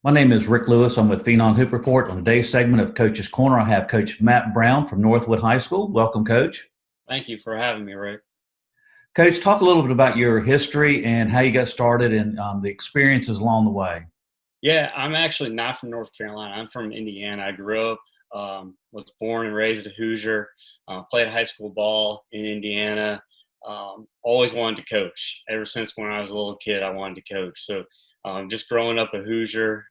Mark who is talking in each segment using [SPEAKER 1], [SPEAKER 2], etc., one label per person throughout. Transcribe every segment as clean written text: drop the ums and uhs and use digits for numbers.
[SPEAKER 1] My name is Rick Lewis. I'm with Phenom Hoop Report. On today's segment of Coach's Corner, I have Coach Matt Brown from Northwood High School. Welcome, Coach.
[SPEAKER 2] Thank you for having me, Rick.
[SPEAKER 1] Coach, talk a little bit about your history and how you got started and the experiences along the way.
[SPEAKER 2] Yeah, I'm actually not from North Carolina. I'm from Indiana. I grew up, was born and raised a Hoosier, played high school ball in Indiana. Always wanted to coach. Ever since when I was a little kid, I wanted to coach. So just growing up a Hoosier,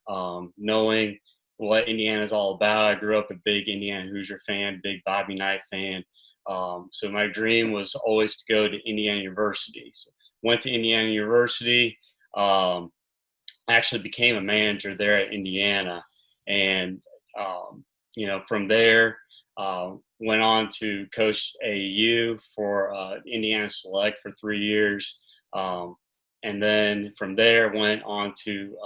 [SPEAKER 2] knowing what Indiana is all about. I grew up a big Indiana Hoosier fan, big Bobby Knight fan. So my dream was always to go to Indiana University. So went to Indiana University. Actually became a manager there at Indiana, and from there went on to coach AAU for Indiana Select for 3 years, and then from there went on to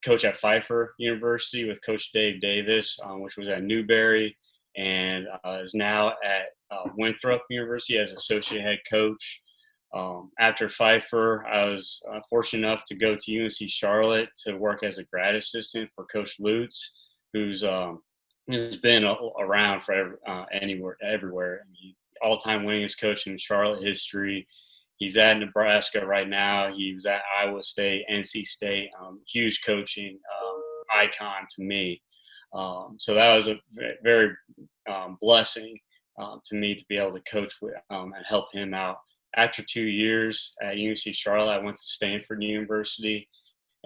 [SPEAKER 2] coach at Pfeiffer University with Coach Dave Davis, which was at Newberry, and is now at Winthrop University as associate head coach. After Pfeiffer, I was fortunate enough to go to UNC Charlotte to work as a grad assistant for Coach Lutz, who's been around for everywhere. I mean, all-time winningest coach in Charlotte history. He's at Nebraska right now. He was at Iowa State, NC State. Huge coaching icon to me. So that was a very blessing to me to be able to coach with and help him out. After 2 years at UNC Charlotte, I went to Stanford University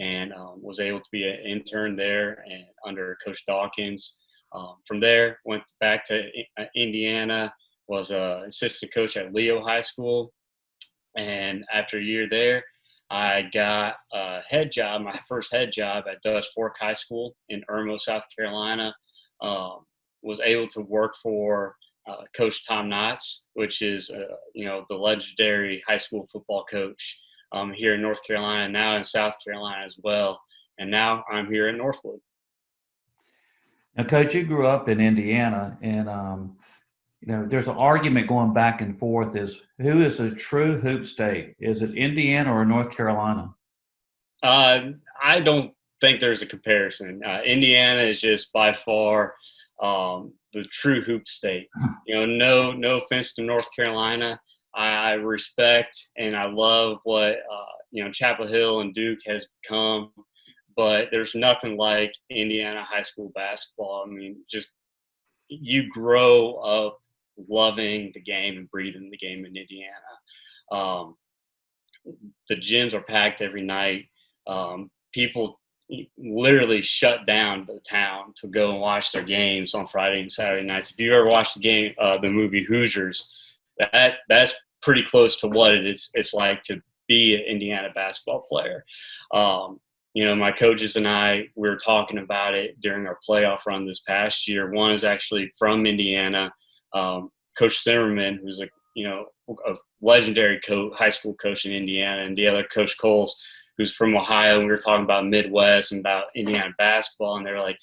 [SPEAKER 2] and was able to be an intern there and under Coach Dawkins. From there, went back to Indiana, was an assistant coach at Leo High School. And after a year there, I got a head job, my first head job at Dutch Fork High School in Irmo, South Carolina. Was able to work for Coach Tom Knotts, which is the legendary high school football coach here in North Carolina, now in South Carolina as well, and now I'm here in Northwood.
[SPEAKER 1] Now, Coach, you grew up in Indiana, and there's an argument going back and forth: is who is a true hoop state? Is it Indiana or North Carolina?
[SPEAKER 2] I don't think there's a comparison. Indiana is just by far the true hoop state. No offense to North Carolina. I respect and I love what Chapel Hill and Duke has become, but there's nothing like Indiana high school basketball. I mean, just you grow up loving the game and breathing the game in Indiana. The gyms are packed every night. People literally shut down the town to go and watch their games on Friday and Saturday nights. If you ever watched the movie Hoosiers, that's pretty close to what it's like to be an Indiana basketball player. My coaches and we were talking about it during our playoff run this past year. One is actually from Indiana, Coach Zimmerman, who's a legendary high school coach in Indiana, and the other Coach Coles, who's from Ohio. And we were talking about Midwest and about Indiana basketball, and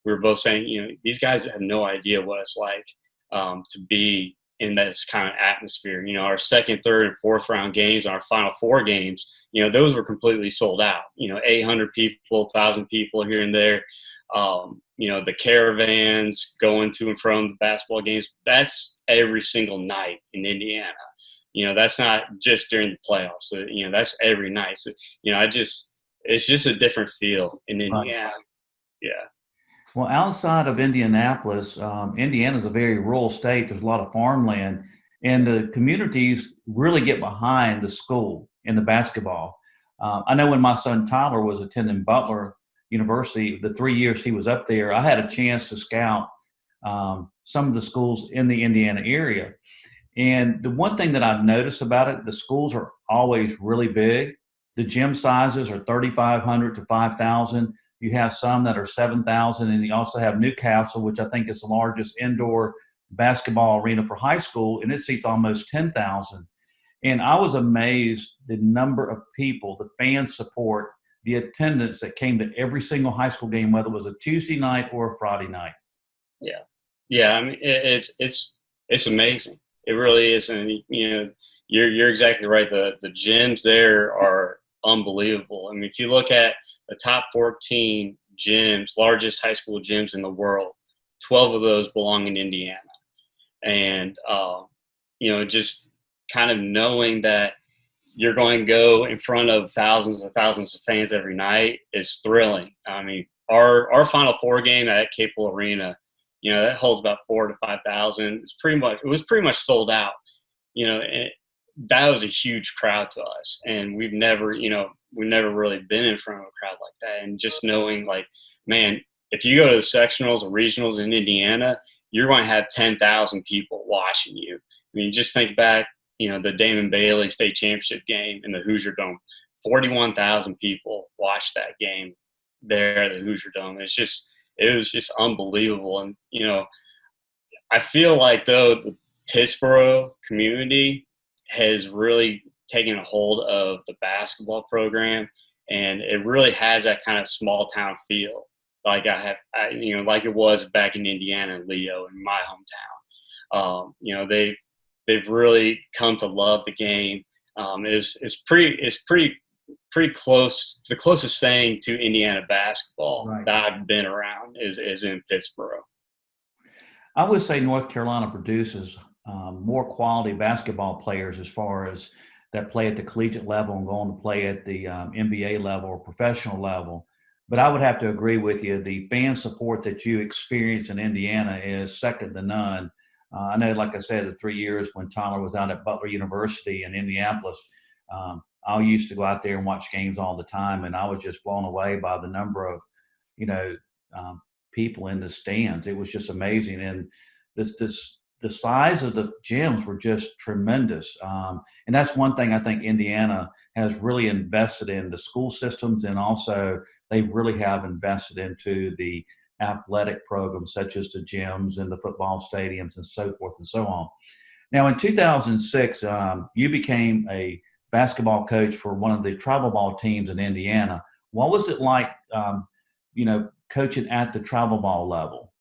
[SPEAKER 2] we were both saying, these guys have no idea what it's like to be in this kind of atmosphere. Our second, third, and fourth round games, our Final Four games, those were completely sold out. 800 people, 1,000 people here and there. The caravans going to and from the basketball games, that's every single night in Indiana. That's not just during the playoffs. So, that's every night. So, it's just a different feel in Indiana.
[SPEAKER 1] Right.
[SPEAKER 2] Yeah.
[SPEAKER 1] Well, outside of Indianapolis, Indiana is a very rural state. There's a lot of farmland, and the communities really get behind the school in the basketball. I know when my son Tyler was attending Butler University, the 3 years he was up there, I had a chance to scout some of the schools in the Indiana area. And the one thing that I've noticed about it, the schools are always really big. The gym sizes are 3,500 to 5,000. You have some that are 7,000, and you also have Newcastle, which I think is the largest indoor basketball arena for high school, and it seats almost 10,000. And I was amazed the number of people, the fan support, the attendance that came to every single high school game, whether it was a Tuesday night or a Friday night.
[SPEAKER 2] Yeah. I mean, it's amazing. It really is, and you're exactly right. The gyms there are unbelievable. I mean, if you look at the top 14 gyms, largest high school gyms in the world, 12 of those belong in Indiana. And, just kind of knowing that you're going to go in front of thousands and thousands of fans every night is thrilling. I mean, our Final Four game at Capel Arena, that holds about 4,000 to 5,000. It was pretty much sold out. And that was a huge crowd to us, and we've never really been in front of a crowd like that. And just knowing, like, man, if you go to the sectionals or regionals in Indiana, you're going to have 10,000 people watching you. I mean, just think back, the Damon Bailey State Championship game in the Hoosier Dome. 41,000 people watched that game there at the Hoosier Dome. It was just unbelievable. And, I feel like, though, the Pittsburgh community has really taken a hold of the basketball program, and it really has that kind of small town feel, like like it was back in Indiana and Leo, in my hometown. They've really come to love the game. It's pretty close. The closest thing to Indiana basketball
[SPEAKER 1] Right.
[SPEAKER 2] that I've been around is in Pittsburgh.
[SPEAKER 1] I would say North Carolina produces more quality basketball players as far as that play at the collegiate level and go on to play at the NBA level or professional level. But I would have to agree with you. The fan support that you experience in Indiana is second to none. I know, like I said, the 3 years when Tyler was out at Butler University in Indianapolis, I used to go out there and watch games all the time, and I was just blown away by the number of, people in the stands. It was just amazing, and the size of the gyms were just tremendous. And that's one thing I think Indiana has really invested in, the school systems, and also they really have invested into the athletic programs such as the gyms and the football stadiums and so forth and so on. Now, in 2006, you became a basketball coach for one of the travel ball teams in Indiana. What was it like, coaching at the travel ball level?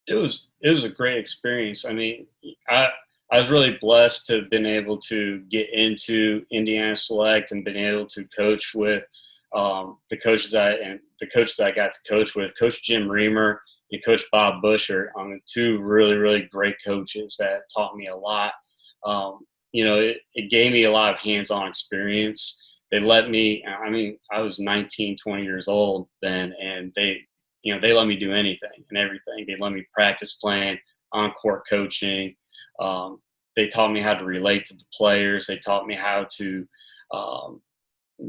[SPEAKER 2] It was a great experience. I mean, I was really blessed to have been able to get into Indiana Select and been able to coach with the coaches I got to coach with, Coach Jim Reamer and Coach Bob Busher, two really, really great coaches that taught me a lot. It gave me a lot of hands-on experience. They let me, I was 19, 20 years old then, and they let me do anything and everything. They let me practice playing, on-court coaching. They taught me how to relate to the players. They taught me how to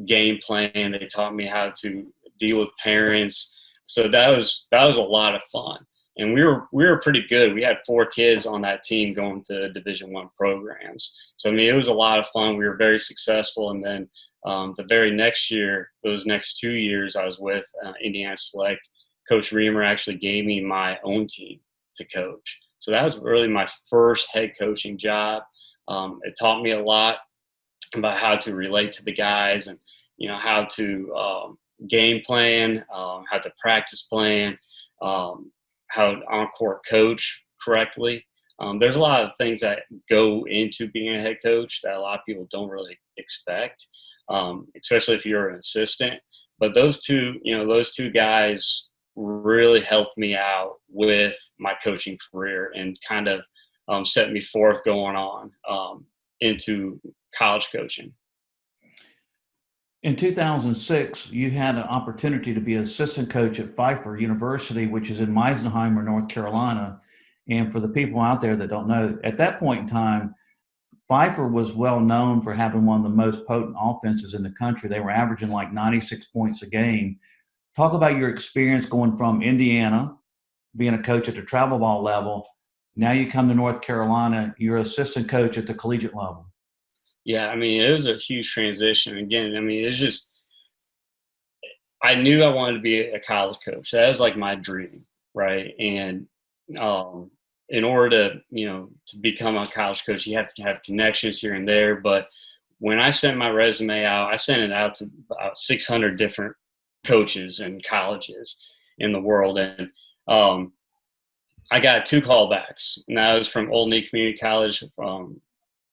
[SPEAKER 2] game plan. They taught me how to deal with parents. So that was a lot of fun. And we were pretty good. We had 4 kids on that team going to Division I programs. So, it was a lot of fun. We were very successful. And then the very next year, those next 2 years I was with Indiana Select, Coach Reamer actually gave me my own team to coach. So that was really my first head coaching job. It taught me a lot about how to relate to the guys and, how to game plan, how to practice plan, how to on-court coach correctly. There's a lot of things that go into being a head coach that a lot of people don't really expect, especially if you're an assistant. But those two guys really helped me out with my coaching career and kind of set me forth going on into college coaching.
[SPEAKER 1] In 2006, you had an opportunity to be assistant coach at Pfeiffer University, which is in Meisenheimer, North Carolina. And for the people out there that don't know, at that point in time, Pfeiffer was well known for having one of the most potent offenses in the country. They were averaging like 96 points a game. Talk about your experience going from Indiana, being a coach at the travel ball level. Now you come to North Carolina, you're assistant coach at the collegiate level.
[SPEAKER 2] Yeah, it was a huge transition. Again, it's just, I knew I wanted to be a college coach. That was like my dream, right? And in order to become a college coach, you have to have connections here and there. But when I sent my resume out, I sent it out to about 600 different coaches and colleges in the world. And I got 2 callbacks. And that was from Old Knee Community College,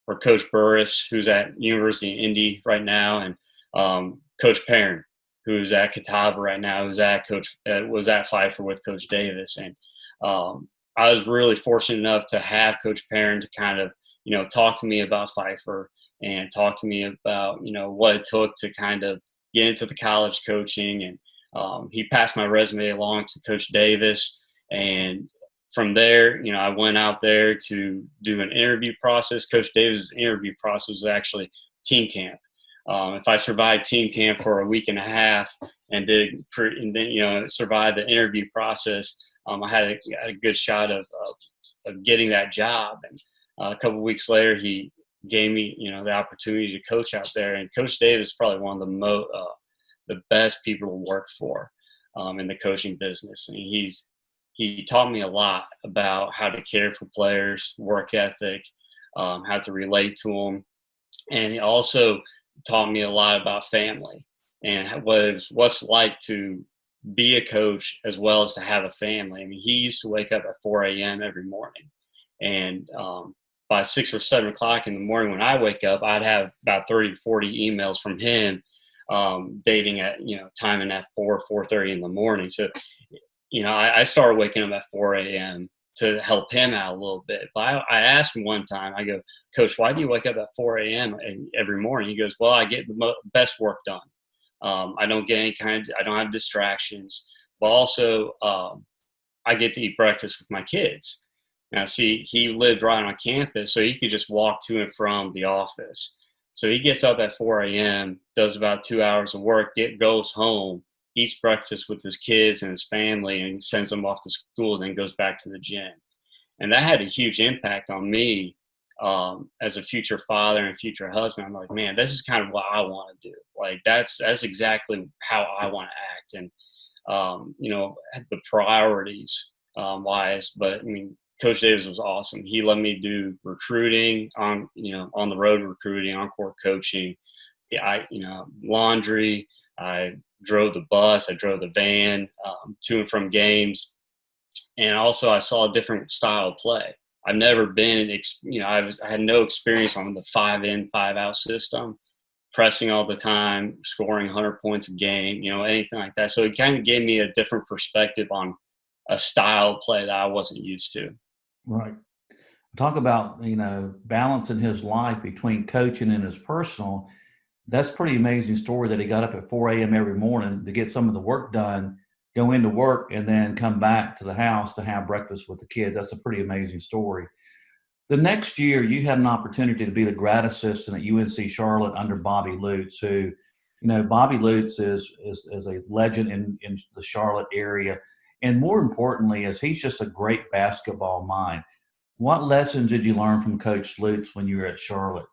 [SPEAKER 2] for Coach Burris, who's at University of Indy right now, and Coach Perrin, who's at Catawba right now, who's at was at Pfeiffer with Coach Davis, and I was really fortunate enough to have Coach Perrin to kind of talk to me about Pfeiffer and talk to me about what it took to kind of get into the college coaching, and he passed my resume along to Coach Davis, and from there, I went out there to do an interview process. Coach Davis' interview process was actually team camp. If I survived team camp for a week and a half and then survived the interview process, I had a good shot of getting that job. And a couple of weeks later, he gave me the opportunity to coach out there. And Coach Davis is probably one of the best people to work for in the coaching business. And he taught me a lot about how to care for players, work ethic, how to relate to them. And he also taught me a lot about family and what's like to be a coach as well as to have a family. I mean, he used to wake up at 4 a.m. every morning. And by 6 or 7 o'clock in the morning when I wake up, I'd have about 30 to 40 emails from him dating at, timing at 4:30 in the morning. So I started waking up at 4 a.m. to help him out a little bit. But I asked him one time, I go, Coach, why do you wake up at 4 a.m. every morning? He goes, well, I get the best work done. I don't get I don't have distractions, but also I get to eat breakfast with my kids. Now, see, he lived right on campus, so he could just walk to and from the office. So he gets up at 4 a.m., does about 2 hours of work, goes home, eats breakfast with his kids and his family, and sends them off to school, and then goes back to the gym. And that had a huge impact on me as a future father and future husband. I'm like, man, this is kind of what I want to do. Like, that's exactly how I want to act. And, the priorities wise. But, I mean, Coach Davis was awesome. He let me do recruiting on the road recruiting, on-court coaching. Yeah, laundry. I drove the bus. I drove the van to and from games. And also I saw a different style of play. I've never been, I had no experience on the 5-in, 5-out system, pressing all the time, scoring 100 points a game, anything like that. So it kind of gave me a different perspective on a style of play that I wasn't used to.
[SPEAKER 1] Right. Talk about, balancing his life between coaching and his personal. That's a pretty amazing story that he got up at 4 a.m. every morning to get some of the work done, go into work, and then come back to the house to have breakfast with the kids. That's a pretty amazing story. The next year, you had an opportunity to be the grad assistant at UNC Charlotte under Bobby Lutz, who, Bobby Lutz is a legend in the Charlotte area. And more importantly, is he's just a great basketball mind. What lessons did you learn from Coach Lutz when you were at Charlotte?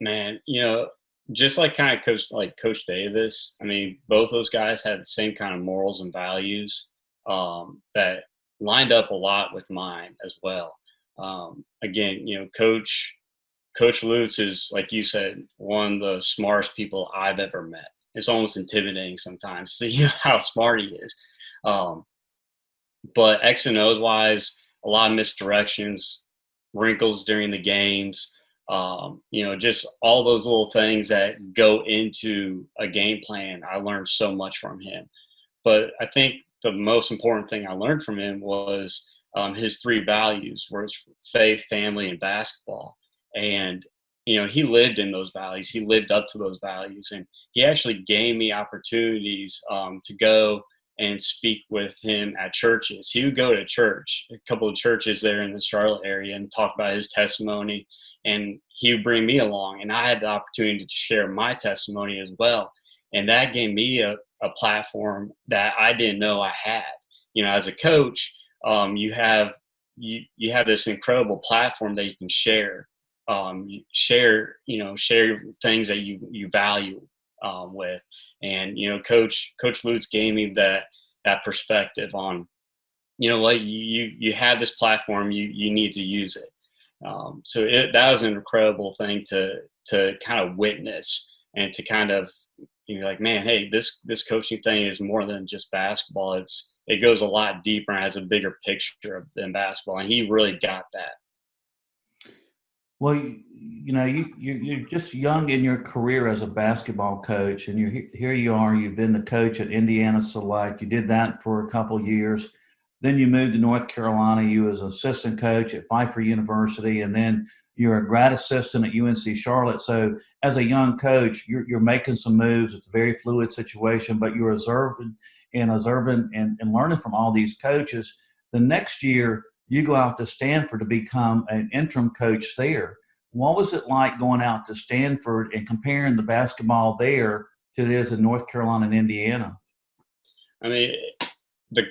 [SPEAKER 2] Man, just like kind of Coach Davis, I mean, both those guys had the same kind of morals and values that lined up a lot with mine as well. Again, Coach Lutz is, like you said, one of the smartest people I've ever met. It's almost intimidating sometimes to see how smart he is. But X and O's wise, a lot of misdirections, wrinkles during the games. Just all those little things that go into a game plan. I learned so much from him. But I think the most important thing I learned from him was his 3 values, were faith, family, and basketball. And, he lived in those values. He lived up to those values. And he actually gave me opportunities to go and speak with him at churches. He would go to church, a couple of churches there in the Charlotte area, and talk about his testimony. And he would bring me along, and I had the opportunity to share my testimony as well. And that gave me a platform that I didn't know I had. As a coach, you have this incredible platform that you can share. Share things that you value with. And Coach Lutz gave me that perspective on, what you have this platform, you need to use it. So that was an incredible thing to kind of witness, and to kind of like, man, hey, this coaching thing is more than just basketball. It goes a lot deeper and has a bigger picture than basketball, and he really got that.
[SPEAKER 1] Well, you're just young in your career as a basketball coach, and here you are. You've been the coach at Indiana Select. You did that for a couple years. Then you moved to North Carolina. You was assistant coach at Pfeiffer University, and then you're a grad assistant at UNC Charlotte. So, as a young coach, you're making some moves. It's a very fluid situation, but you're observant and learning from all these coaches. The next year, you go out to Stanford to become an interim coach there. What was it like going out to Stanford and comparing the basketball there to it is in North Carolina and Indiana?
[SPEAKER 2] I mean, the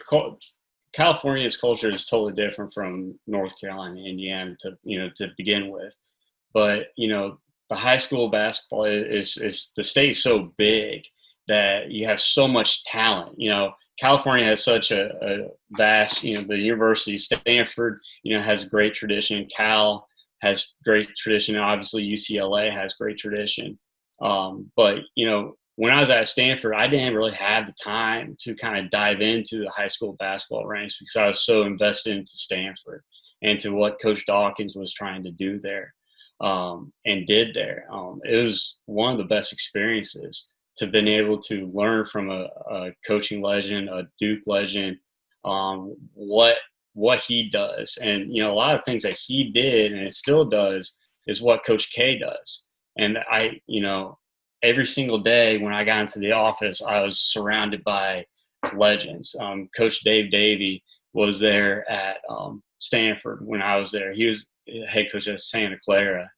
[SPEAKER 2] California's culture is totally different from North Carolina and Indiana to begin with. But the high school basketball is the state is so big that you have so much talent. California has such a vast, the university, Stanford, has great tradition. Cal has great tradition. And obviously, UCLA has great tradition. But when I was at Stanford, I didn't really have the time to kind of dive into the high school basketball ranks because I was so invested into Stanford and to what Coach Dawkins was trying to do there and did there. It was one of the best experiences to been able to learn from a coaching legend, a Duke legend, what he does. And, a lot of things that he did and it still does is what Coach K does. And every single day when I got into the office, I was surrounded by legends. Coach Dave Davey was there at Stanford when I was there. He was head coach at Santa Clara.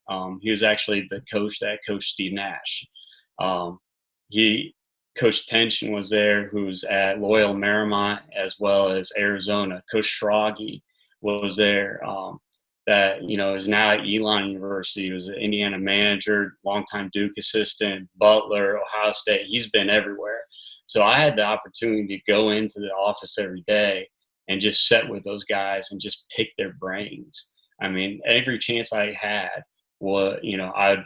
[SPEAKER 2] He was actually the coach that coached Steve Nash. Coach Tension was there, who's at Loyola Marymount as well as Arizona. Coach Stragi was there, that is now at Elon University. He was an Indiana manager, longtime Duke assistant, Butler, Ohio State. He's been everywhere. So I had the opportunity to go into the office every day and just sit with those guys and just pick their brains. I mean, every chance I had, I'd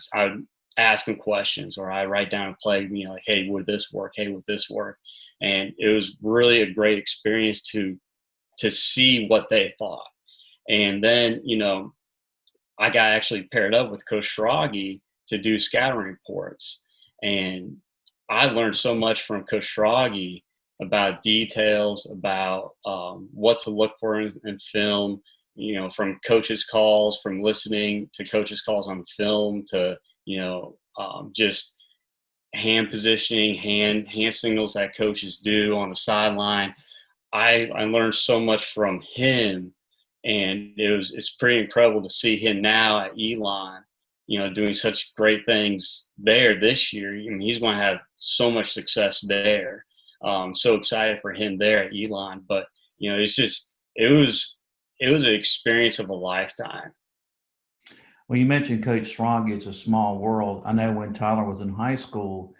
[SPEAKER 2] ask them questions or I write down a play, like, hey, would this work? Hey, would this work? And it was really a great experience to see what they thought. And then, I got actually paired up with Coach Stragi to do scouting reports. And I learned so much from Coach Stragi about details, about what to look for in film, from coaches' calls, from listening to coaches' calls on film to, just hand positioning, hand signals that coaches do on the sideline. I learned so much from him, and it's pretty incredible to see him now at Elon, doing such great things there this year. I mean, he's going to have so much success there. So excited for him there at Elon, but it was an experience of a lifetime.
[SPEAKER 1] Well, you mentioned Coach Strong. It's a small world. I know when Tyler was in high school,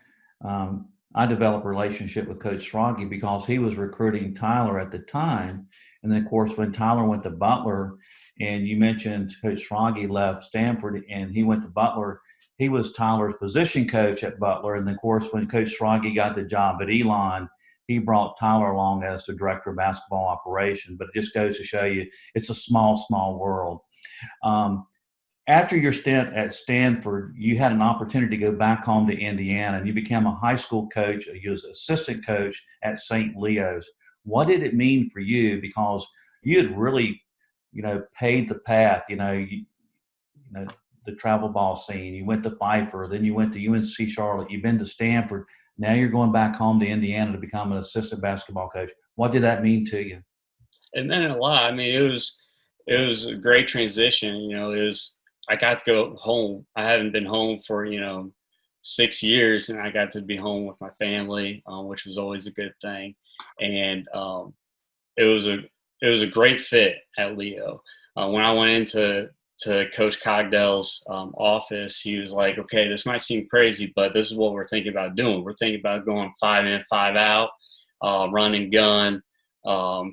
[SPEAKER 1] I developed a relationship with Coach Strong because he was recruiting Tyler at the time. And then, of course, when Tyler went to Butler, and you mentioned Coach Strong left Stanford and he went to Butler, he was Tyler's position coach at Butler. And then, of course, when Coach Strong got the job at Elon, he brought Tyler along as the director of basketball operation. But it just goes to show you it's a small world. After your stint at Stanford, you had an opportunity to go back home to Indiana, and you became a high school coach. You was assistant coach at St. Leo's. What did it mean for you? Because you had really, paved the path. The travel ball scene. You went to Pfeiffer, then you went to UNC Charlotte. You've been to Stanford. Now you're going back home to Indiana to become an assistant basketball coach. What did that mean to you?
[SPEAKER 2] It meant a lot. I mean, it was a great transition. I got to go home. I haven't been home for 6 years, and I got to be home with my family, which was always a good thing. And it was a great fit at Leo. When I went into Coach Cogdell's office, he was like, "Okay, this might seem crazy, but this is what we're thinking about doing. We're thinking about going 5 in, 5 out, run and gun,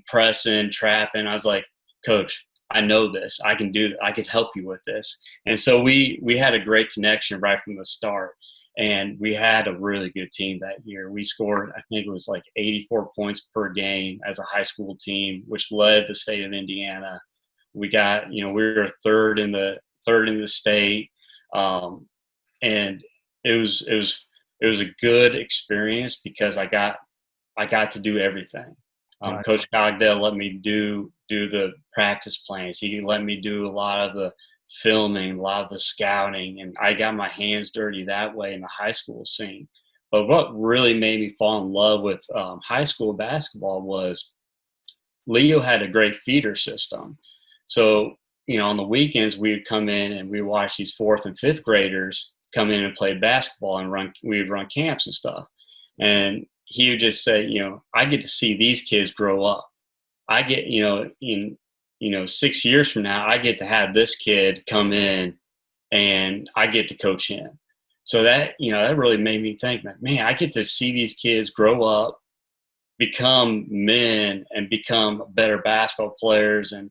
[SPEAKER 2] pressing, trapping." I was like, "Coach, I know this. I can do. I can help you with this." And so we had a great connection right from the start, and we had a really good team that year. We scored, I think it was like 84 points per game as a high school team, which led the state of Indiana. We got, we were third in the third in the state. And it was a good experience because I got to do everything.
[SPEAKER 1] Right.
[SPEAKER 2] Coach Cogdell let me do the practice plans. He let me do a lot of the filming, a lot of the scouting, and I got my hands dirty that way in the high school scene. But what really made me fall in love with high school basketball was Leo had a great feeder system. So, on the weekends we would come in and we watch these fourth and fifth graders come in and play basketball and we would run camps and stuff. And he would just say, I get to see these kids grow up. I get, in 6 years from now, I get to have this kid come in and I get to coach him. So that really made me think, man, I get to see these kids grow up, become men and become better basketball players and,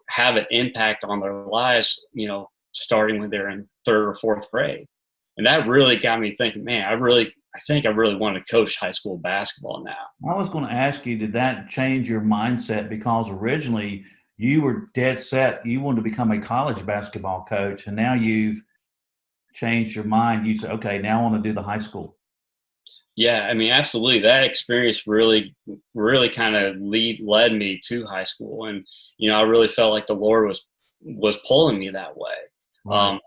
[SPEAKER 2] have an impact on their lives, starting when they're in third or fourth grade. And that really got me thinking, man, I think I really want to coach high school basketball now.
[SPEAKER 1] I was going to ask you, did that change your mindset? Because originally you were dead set, you wanted to become a college basketball coach, and now you've changed your mind. You say, okay, now I want to do the high school.
[SPEAKER 2] Yeah, I mean, absolutely. That experience really, really kind of led me to high school, and I really felt like the Lord was pulling me that way.
[SPEAKER 1] Right.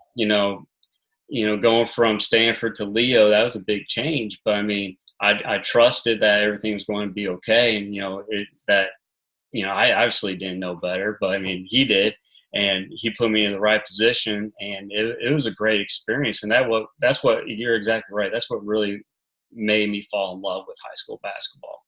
[SPEAKER 2] Going from Stanford to Leo, that was a big change. But I mean, I trusted that everything was going to be okay, and I obviously didn't know better, but I mean, he did, and he put me in the right position, and it was a great experience. And that's what you're exactly right. That's what really made me fall in love with high school basketball.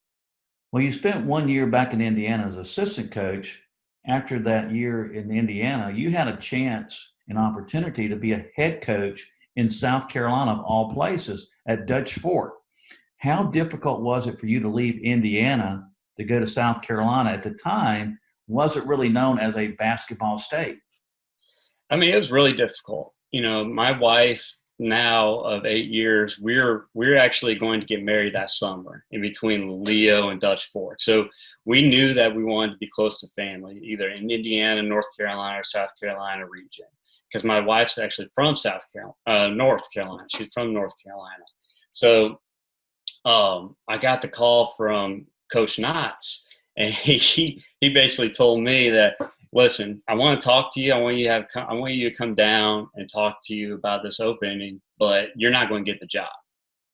[SPEAKER 1] Well, you spent 1 year back in Indiana as assistant coach. After that year in Indiana, you had a chance, an opportunity to be a head coach in South Carolina, of all places, at Dutch Fork. How difficult was it for you to leave Indiana to go to South Carolina? At the time, was it really known as a basketball state?
[SPEAKER 2] I mean, it was really difficult. My wife now of 8 years, we're actually going to get married that summer in between Leo and Dutch Fork. So we knew that we wanted to be close to family, either in Indiana, North Carolina, or South Carolina region. Because my wife's actually from North Carolina. She's from North Carolina. So I got the call from Coach Knotts, and he basically told me that, listen, I want to talk to you. I want you to come down and talk to you about this opening, but you're not going to get the job.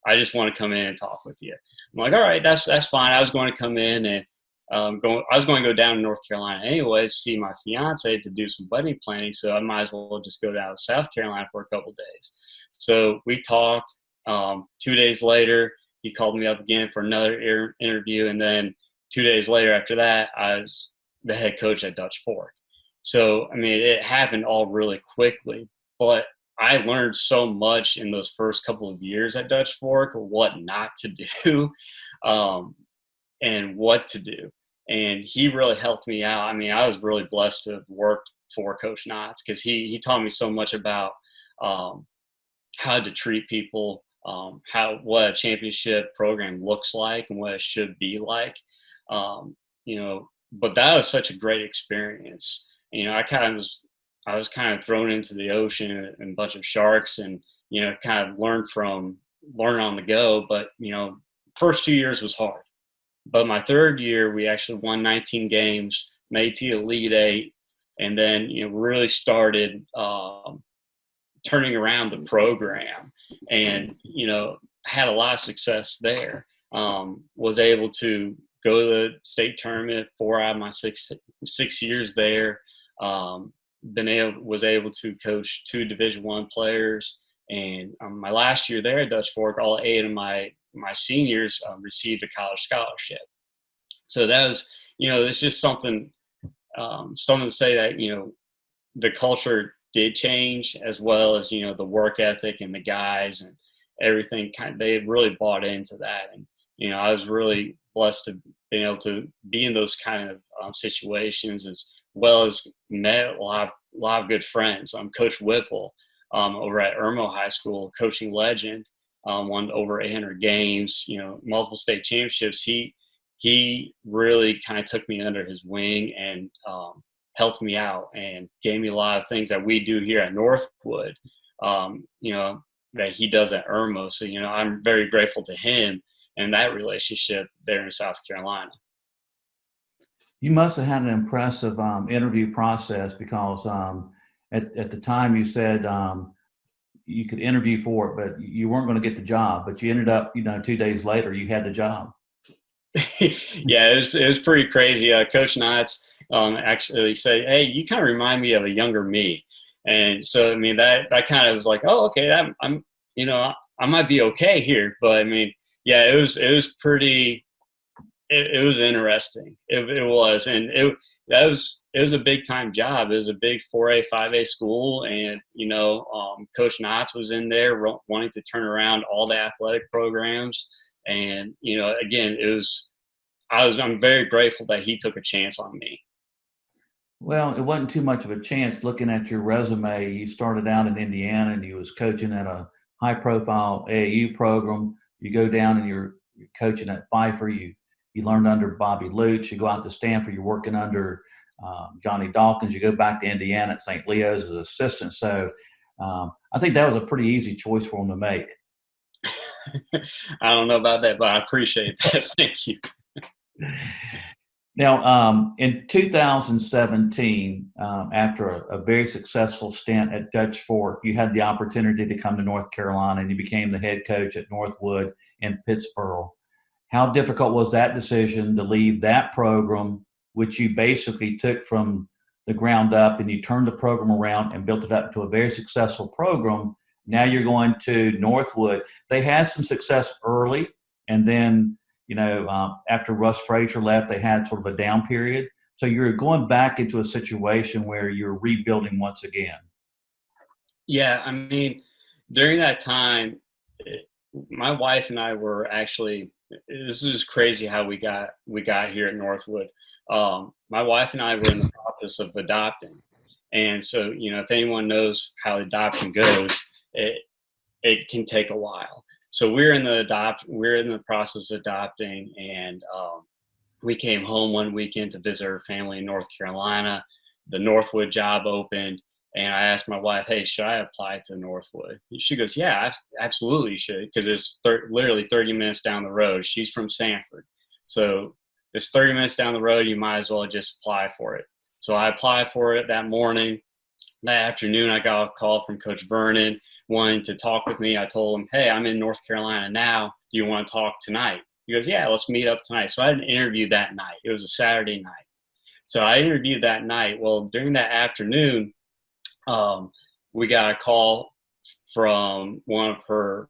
[SPEAKER 2] I just want to come in and talk with you. I'm like, all right, that's fine. I was going to come in and I was going to go down to North Carolina anyways, see my fiance to do some wedding planning. So I might as well just go down to South Carolina for a couple of days. So we talked. 2 days later, he called me up again for another interview. And then 2 days later after that, I was the head coach at Dutch Fork. So, I mean, it happened all really quickly, but I learned so much in those first couple of years at Dutch Fork, what not to do, and what to do. And he really helped me out. I mean, I was really blessed to have worked for Coach Knotts because he taught me so much about how to treat people, what a championship program looks like and what it should be like. But that was such a great experience. I was kind of thrown into the ocean and a bunch of sharks and, kind of learn on the go. But, first 2 years was hard. But my third year, we actually won 19 games, made to the Elite Eight, and then, really started turning around the program and, had a lot of success there. Was able to go to the state tournament 4 out of my six years there. Was able to coach 2 Division I players, and my last year there at Dutch Fork, all 8 of my seniors received a college scholarship. So that was, it's just something to say that the culture did change, as well as the work ethic and the guys and everything. They really bought into that, and I was really blessed to be able to be in those kind of situations, as well as met a lot of good friends. Coach Whipple over at Irmo High School, coaching legend, won over 800 games, multiple state championships. He really kind of took me under his wing and helped me out and gave me a lot of things that we do here at Northwood, you know, that he does at Irmo. So, you know, I'm very grateful to him and that relationship there in South Carolina.
[SPEAKER 1] You must have had an impressive interview process because at the time you said you could interview for it, but you weren't going to get the job. But you ended up, 2 days later, you had the job.
[SPEAKER 2] Yeah, it was pretty crazy. Coach Knotts actually said, "Hey, you kind of remind me of a younger me," and so I mean that kind of was like, "Oh, okay, I'm you know I might be okay here." But I mean, yeah, it was pretty. It was interesting. It was, and it was a big time job. It was a big 4A, 5A school, and Coach Knotts was in there wanting to turn around all the athletic programs. And again, I'm very grateful that he took a chance on me.
[SPEAKER 1] Well, it wasn't too much of a chance looking at your resume. You started out in Indiana and you was coaching at a high profile AAU program. You go down and you're coaching at Pfeiffer. You learned under Bobby Lutz. You go out to Stanford. You're working under Johnny Dawkins. You go back to Indiana at St. Leo's as an assistant. So I think that was a pretty easy choice for him to make.
[SPEAKER 2] I don't know about that, but I appreciate that. Thank you.
[SPEAKER 1] Now, in 2017, after a very successful stint at Dutch Fork, you had the opportunity to come to North Carolina and you became the head coach at Northwood in Pittsburgh. How difficult was that decision to leave that program, which you basically took from the ground up and you turned the program around and built it up to a very successful program? Now you're going to Northwood. They had some success early, and then after Russ Frazier left, they had sort of a down period. So you're going back into a situation where you're rebuilding once again.
[SPEAKER 2] Yeah, I mean, during that time, my wife and I were actually. This is crazy how we got here at Northwood. My wife and I were in the process of adopting, and so if anyone knows how adoption goes, it can take a while. So we're in the process of adopting, and we came home one weekend to visit our family in North Carolina. The Northwood job opened, and I asked my wife, "Hey, should I apply to Northwood?" She goes, "Yeah, absolutely you should," because it's literally 30 minutes down the road. She's from Stanford, so it's 30 minutes down the road. You might as well just apply for it. So I applied for it that morning. That afternoon, I got a call from Coach Vernon wanting to talk with me. I told him, "Hey, I'm in North Carolina now. Do you want to talk tonight?" He goes, "Yeah, let's meet up tonight." So I had an interview that night. It was a Saturday night. So I interviewed that night. Well, during that afternoon, we got a call from one of her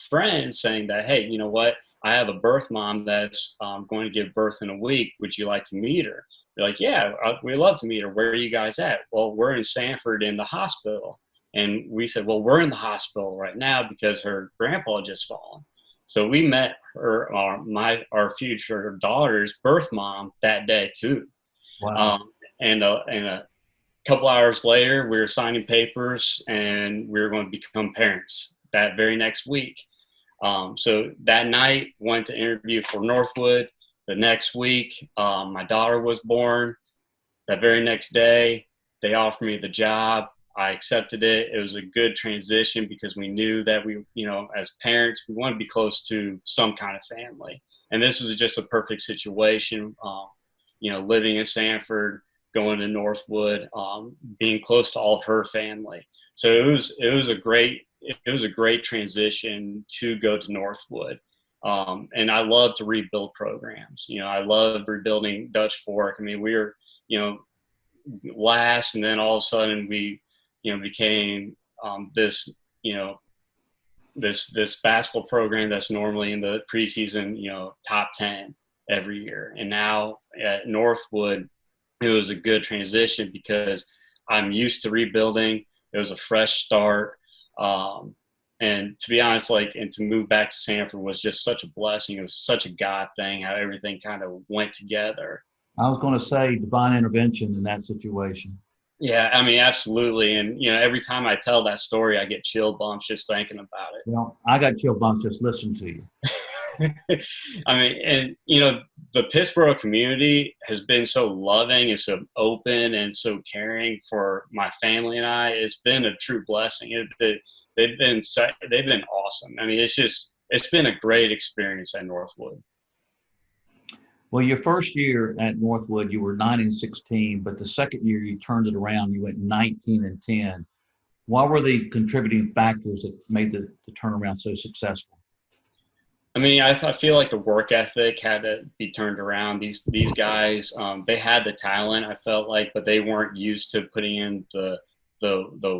[SPEAKER 2] friends saying that, "Hey, you know what? I have a birth mom that's going to give birth in a week. Would you like to meet her?" They're like, "Yeah, we'd love to meet her. Where are you guys at?" "Well, we're in Stanford in the hospital." And we said, "Well, we're in the hospital right now because her grandpa just fallen." So we met our future daughter's birth mom that day too.
[SPEAKER 1] Wow.
[SPEAKER 2] And a couple hours later, we were signing papers and we were going to become parents that very next week. So that night, went to interview for Northwood. The next week, my daughter was born. That very next day, they offered me the job. I accepted it. It was a good transition because we knew that we, as parents, we want to be close to some kind of family. And this was just a perfect situation, living in Stanford, going to Northwood, being close to all of her family. So it was a great transition to go to Northwood. And I love to rebuild programs. I love rebuilding Dutch Fork. I mean, we were, last, and then all of a sudden we, became this basketball program that's normally in the preseason, top 10 every year. And now at Northwood, it was a good transition because I'm used to rebuilding. It was a fresh start. And to be honest, and to move back to Stanford was just such a blessing. It was such a God thing, how everything kind of went together.
[SPEAKER 1] I was going to say divine intervention in that situation.
[SPEAKER 2] Yeah, I mean, absolutely. And, every time I tell that story, I get chill bumps just thinking about it.
[SPEAKER 1] I got chill bumps just listening to you.
[SPEAKER 2] I mean, and the Pittsburgh community has been so loving and so open and so caring for my family and I. It's been a true blessing. They've been awesome. I mean, it's been a great experience at Northwood.
[SPEAKER 1] Well, your first year at Northwood, you were 9-16, but the second year you turned it around. You went 19-10. What were the contributing factors that made the turnaround so successful?
[SPEAKER 2] I mean, I feel like the work ethic had to be turned around. These guys, they had the talent, I felt like, but they weren't used to putting in the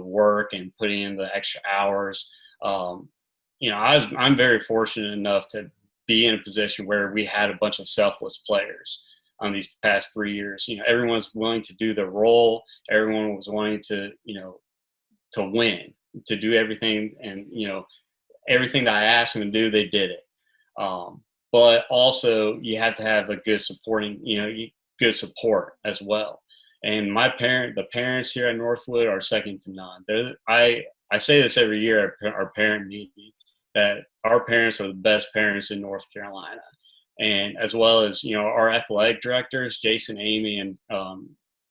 [SPEAKER 2] work and putting in the extra hours. Um, I'm very fortunate enough to be in a position where we had a bunch of selfless players on these past 3 years. Everyone's willing to do their role. Everyone was willing to to win, to do everything, and everything that I asked them to do, they did it. But also you have to have a good supporting, good support as well. And the parents here at Northwood are second to none. I say this every year at our parent meeting, that our parents are the best parents in North Carolina. And as well as, our athletic directors, Jason, Amy, and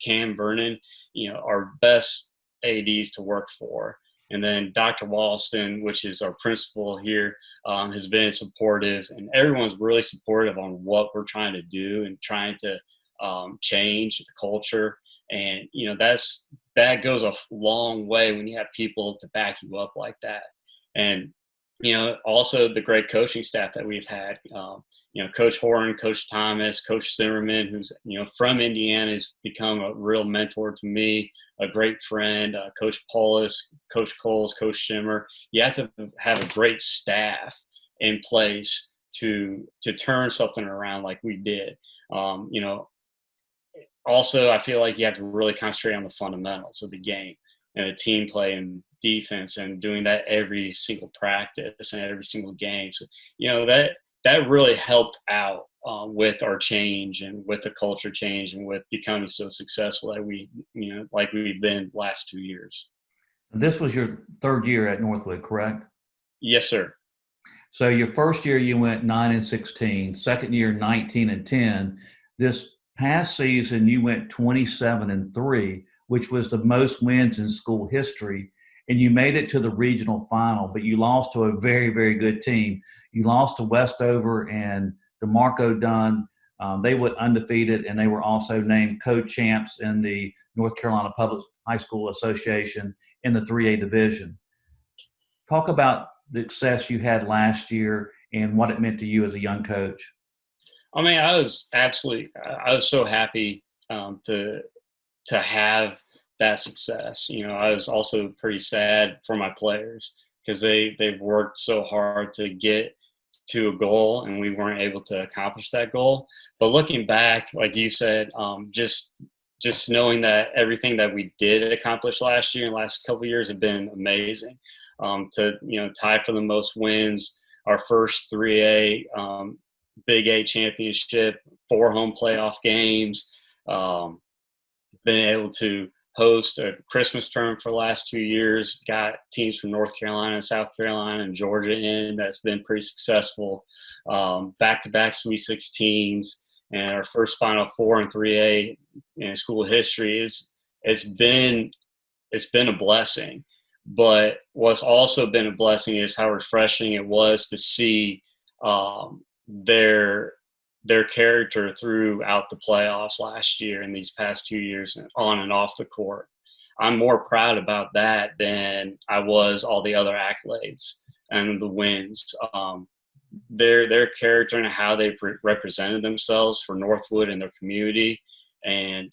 [SPEAKER 2] Cam Vernon, our best ADs to work for. And then Dr. Walston, which is our principal here, has been supportive, and everyone's really supportive on what we're trying to do and trying to change the culture. And that goes a long way when you have people to back you up like that. And also the great coaching staff that we've had. Coach Horan, Coach Thomas, Coach Zimmerman, who's from Indiana, has become a real mentor to me, a great friend. Coach Paulus, Coach Coles, Coach Shimmer. You have to have a great staff in place to turn something around like we did. Also, I feel like you have to really concentrate on the fundamentals of the game and the team play and defense, and doing that every single practice and every single game. So, that really helped out with our change and with the culture change and with becoming so successful that like we've been last 2 years.
[SPEAKER 1] This was your third year at Northwood, correct?
[SPEAKER 2] Yes, sir.
[SPEAKER 1] So your first year you went 9-16, second year 19-10. This past season you went 27-3, which was the most wins in school history, and you made it to the regional final, but you lost to a very, very good team. You lost to Westover and DeMarco Dunn. They went undefeated, and they were also named co-champs in the North Carolina Public High School Association in the 3A division. Talk about the success you had last year and what it meant to you as a young coach.
[SPEAKER 2] I mean, I was so happy to have that success. I was also pretty sad for my players because they've worked so hard to get to a goal, and we weren't able to accomplish that goal. But looking back, like you said, just knowing that everything that we did accomplish last year and last couple of years have been amazing. To tie for the most wins, our first 3A Big 8 championship, 4 home playoff games, been able to host a Christmas term for the last 2 years, got teams from North Carolina, South Carolina, and Georgia in. That's been pretty successful. Back-to-back Sweet 16s, and our first Final Four in 3A in school history. It's been a blessing. But what's also been a blessing is how refreshing it was to see their character throughout the playoffs last year and these past 2 years on and off the court. I'm more proud about that than I was all the other accolades and the wins. Their character and how they represented themselves for Northwood and their community, and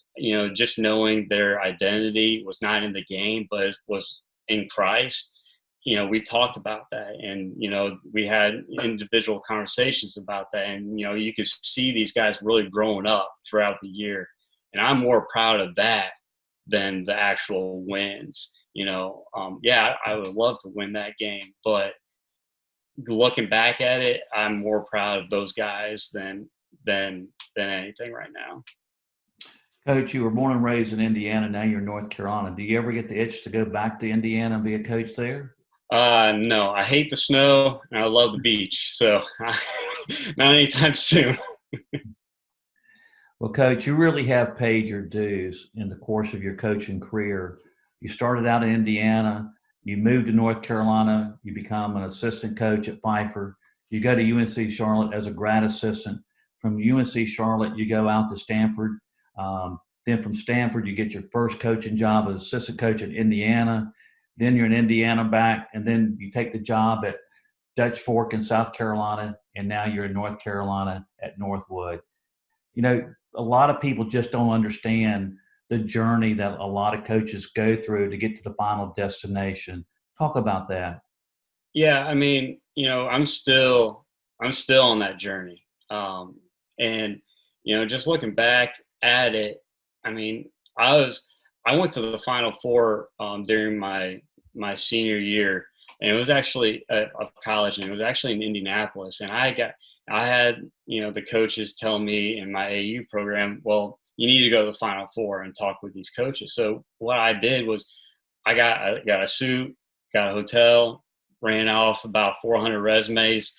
[SPEAKER 2] just knowing their identity was not in the game but it was in Christ. We talked about that, and we had individual conversations about that, and you could see these guys really growing up throughout the year, and I'm more proud of that than the actual wins. I would love to win that game, but looking back at it, I'm more proud of those guys than anything right now.
[SPEAKER 1] Coach, you were born and raised in Indiana. Now you're in North Carolina. Do you ever get the itch to go back to Indiana and be a coach there?
[SPEAKER 2] No, I hate the snow and I love the beach. So not anytime soon.
[SPEAKER 1] Well, Coach, you really have paid your dues in the course of your coaching career. You started out in Indiana, you moved to North Carolina, you become an assistant coach at Pfeiffer. You go to UNC Charlotte as a grad assistant. From UNC Charlotte, you go out to Stanford. Then from Stanford, you get your first coaching job as assistant coach at Indiana. Then you're in Indiana back, and then you take the job at Dutch Fork in South Carolina, and now you're in North Carolina at Northwood. A lot of people just don't understand the journey that a lot of coaches go through to get to the final destination. Talk about that.
[SPEAKER 2] Yeah, I mean, I'm still on that journey. And just looking back at it, I mean, I went to the Final Four during my senior year, and it was actually of college, and it was actually in Indianapolis. And I had the coaches tell me in my AU program, well, you need to go to the Final Four and talk with these coaches. So what I did was I got a suit, got a hotel, ran off about 400 resumes,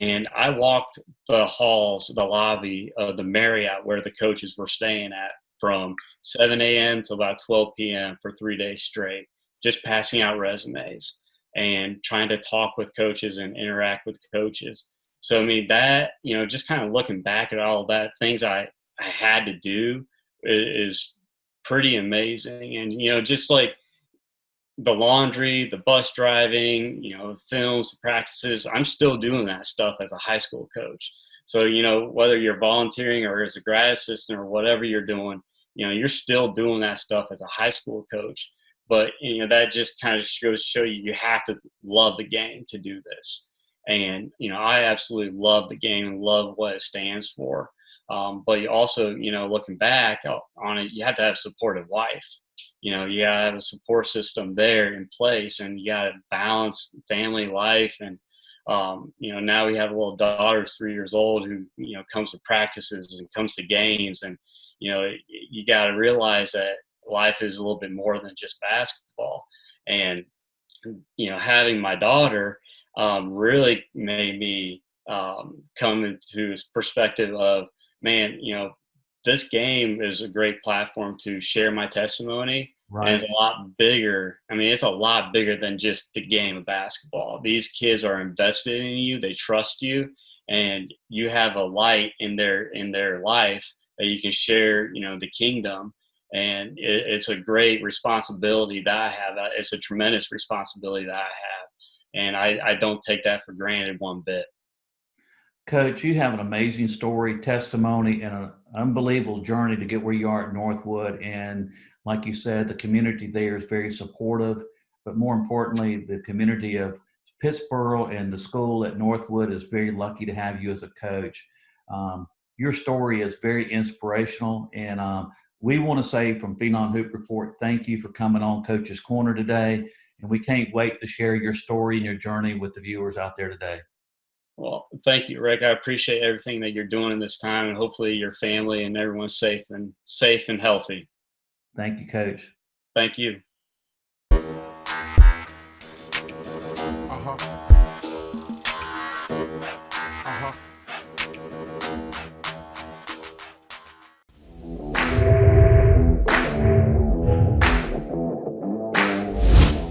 [SPEAKER 2] and I walked the halls, the lobby of the Marriott where the coaches were staying at from 7 a.m. to about 12 p.m. for 3 days straight, just passing out resumes and trying to talk with coaches and interact with coaches. So I mean that, just kind of looking back at all of that, things I had to do is pretty amazing. And just like the laundry, the bus driving, films, practices, I'm still doing that stuff as a high school coach. So, whether you're volunteering or as a grad assistant or whatever you're doing, you're still doing that stuff as a high school coach. But, that just kind of goes to show you have to love the game to do this. And, I absolutely love the game and love what it stands for. But you also, looking back on it, you have to have a supportive wife. You gotta have a support system there in place, and you gotta balance family life. And now we have a little daughter who's 3 years old who comes to practices and comes to games. And you gotta realize that life is a little bit more than just basketball. And having my daughter really made me come into this perspective of, man, this game is a great platform to share my testimony. And
[SPEAKER 1] Right.
[SPEAKER 2] it's a lot bigger. I mean, it's a lot bigger than just the game of basketball. These kids are invested in you, they trust you, and you have a light in their life that you can share, the kingdom. And it's a great responsibility that I have. It's a tremendous responsibility that I have. And I don't take that for granted one bit.
[SPEAKER 1] Coach, you have an amazing story, testimony, and an unbelievable journey to get where you are at Northwood. And like you said, the community there is very supportive, but more importantly, the community of Pittsburgh and the school at Northwood is very lucky to have you as a coach. Your story is very inspirational, and we want to say from Phenom Hoop Report, thank you for coming on Coach's Corner today, and we can't wait to share your story and your journey with the viewers out there today.
[SPEAKER 2] Well, thank you, Rick. I appreciate everything that you're doing in this time, and hopefully your family and everyone's safe and healthy.
[SPEAKER 1] Thank you, Coach.
[SPEAKER 2] Thank you.